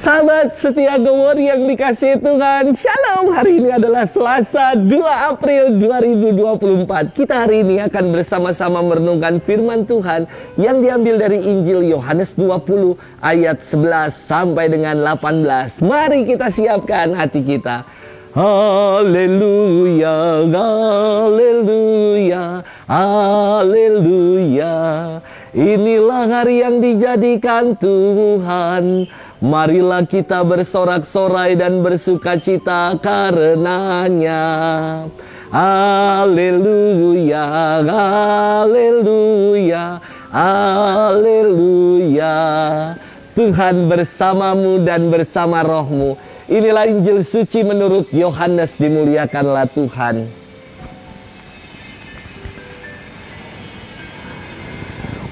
Sahabat setia Gowori yang dikasihi Tuhan, Shalom. Hari ini adalah Selasa 2 April 2024. Kita hari ini akan bersama-sama merenungkan firman Tuhan yang diambil dari Injil Yohanes 20 ayat 11 sampai dengan 18. Mari kita siapkan hati kita. Haleluya, haleluya, haleluya. Inilah hari yang dijadikan Tuhan. Marilah kita bersorak-sorai dan bersukacita karenanya. Haleluya, haleluya, haleluya. Tuhan bersamamu dan bersama rohmu. Inilah Injil suci menurut Yohanes, dimuliakanlah Tuhan.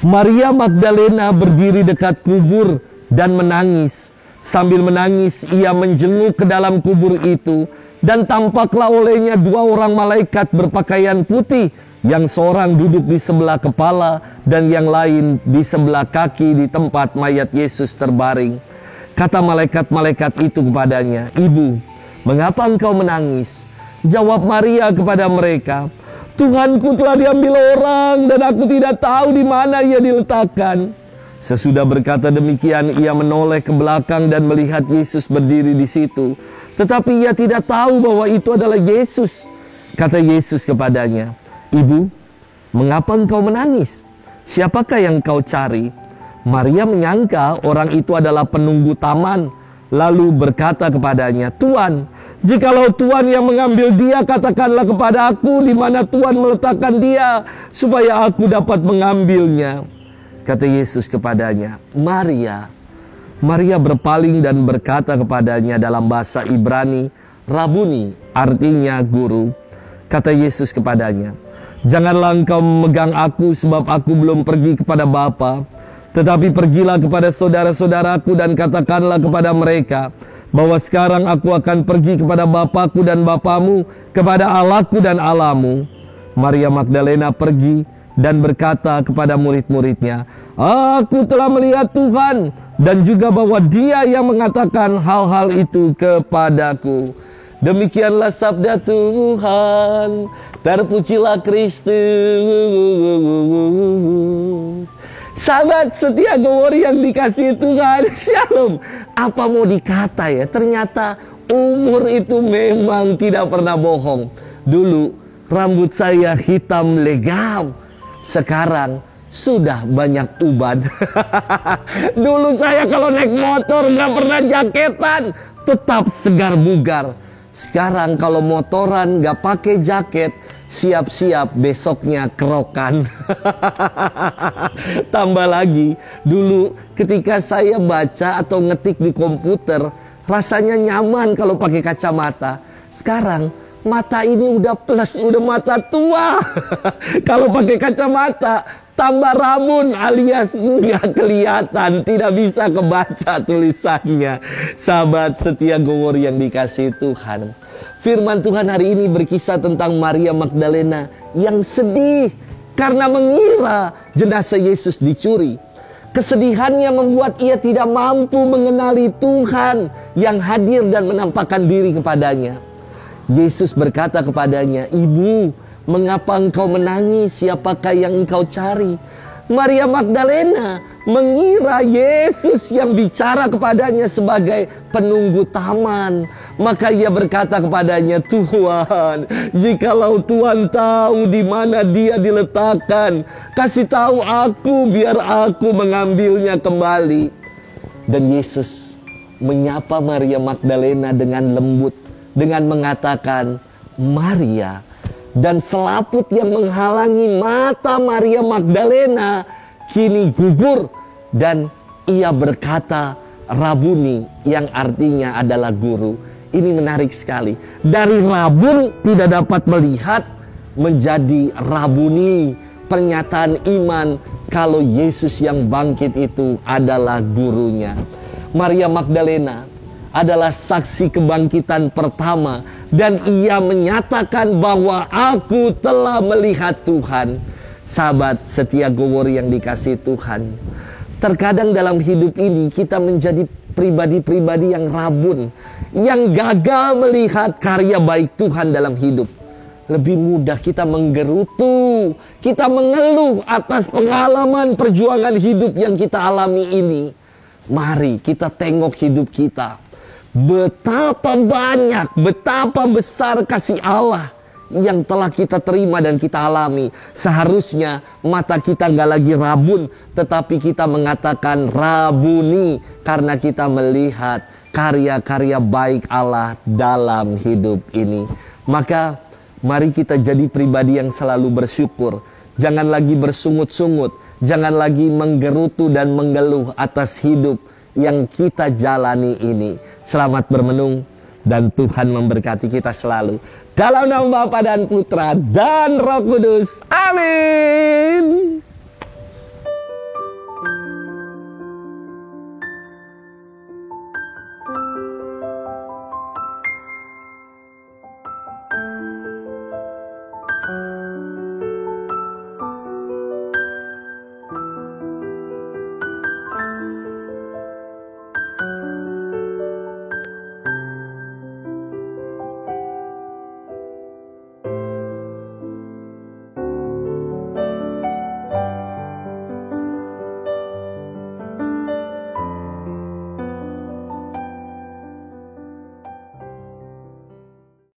Maria Magdalena berdiri dekat kubur dan menangis. Sambil menangis, ia menjenguk ke dalam kubur itu, dan tampaklah olehnya dua orang malaikat berpakaian putih, yang seorang duduk di sebelah kepala dan yang lain di sebelah kaki di tempat mayat Yesus terbaring. Kata malaikat-malaikat itu kepadanya, "Ibu, mengapa engkau menangis?" Jawab Maria kepada mereka, "Tuhanku telah diambil orang dan aku tidak tahu di mana ia diletakkan." Sesudah berkata demikian, ia menoleh ke belakang dan melihat Yesus berdiri di situ. Tetapi ia tidak tahu bahwa itu adalah Yesus. Kata Yesus kepadanya, "Ibu, mengapa engkau menangis? Siapakah yang kau cari?" Maria menyangka orang itu adalah penunggu taman, lalu berkata kepadanya, "Tuan, jikalau Tuan yang mengambil dia, katakanlah kepada aku di mana Tuan meletakkan dia, supaya aku dapat mengambilnya." Kata Yesus kepadanya, "Maria." Maria berpaling dan berkata kepadanya dalam bahasa Ibrani, "Rabuni," artinya guru. Kata Yesus kepadanya, "Janganlah engkau memegang aku, sebab aku belum pergi kepada Bapa. Tetapi pergilah kepada saudara-saudaraku dan katakanlah kepada mereka bahwa sekarang aku akan pergi kepada Bapakku dan Bapamu, kepada Allahku dan Allahmu." Maria Magdalena pergi dan berkata kepada murid-muridnya, "Aku telah melihat Tuhan, dan juga bahwa Dia yang mengatakan hal-hal itu kepadaku." Demikianlah sabda Tuhan. Terpujilah Kristus. Sahabat setia Gowori yang dikasihi Tuhan, Shalom. Apa mau dikata ya, ternyata umur itu memang tidak pernah bohong. Dulu rambut saya hitam legam, sekarang sudah banyak uban. Dulu saya kalau naik motor nggak pernah jaketan, tetap segar bugar. Sekarang kalau motoran nggak pakai jaket, siap-siap besoknya kerokan. Tambah lagi, dulu ketika saya baca atau ngetik di komputer, rasanya nyaman kalau pakai kacamata. Sekarang mata ini udah plus, udah mata tua. Kalau pakai kacamata, tambah rabun alias nggak kelihatan, tidak bisa kebaca tulisannya. Sahabat setia Gowori yang dikasihi Tuhan, firman Tuhan hari ini berkisah tentang Maria Magdalena yang sedih karena mengira jenazah Yesus dicuri. Kesedihannya membuat ia tidak mampu mengenali Tuhan yang hadir dan menampakkan diri kepadanya. Yesus berkata kepadanya, "Ibu, mengapa engkau menangis? Siapakah yang engkau cari?" Maria Magdalena mengira Yesus yang bicara kepadanya sebagai penunggu taman. Maka ia berkata kepadanya, "Tuhan, jikalau Tuhan tahu di mana dia diletakkan, kasih tahu aku biar aku mengambilnya kembali." Dan Yesus menyapa Maria Magdalena dengan lembut, dengan mengatakan, "Maria." Dan selaput yang menghalangi mata Maria Magdalena kini gugur, dan ia berkata, "Rabuni," yang artinya adalah guru. Ini menarik sekali. Dari rabun tidak dapat melihat menjadi rabuni. Pernyataan iman kalau Yesus yang bangkit itu adalah gurunya. Maria Magdalena adalah saksi kebangkitan pertama, dan ia menyatakan bahwa aku telah melihat Tuhan. Sahabat setia Gowori yang dikasihi Tuhan, terkadang dalam hidup ini kita menjadi pribadi-pribadi yang rabun, yang gagal melihat karya baik Tuhan dalam hidup. Lebih mudah kita menggerutu, kita mengeluh atas pengalaman perjuangan hidup yang kita alami ini. Mari kita tengok hidup kita. Betapa banyak, betapa besar kasih Allah yang telah kita terima dan kita alami. Seharusnya mata kita gak lagi rabun, tetapi kita mengatakan rabuni, karena kita melihat karya-karya baik Allah dalam hidup ini. Maka mari kita jadi pribadi yang selalu bersyukur. Jangan lagi bersungut-sungut, jangan lagi menggerutu dan mengeluh atas hidup yang kita jalani ini. Selamat bermenung, dan Tuhan memberkati kita selalu. Dalam nama Bapa dan Putra dan Roh Kudus. Amin.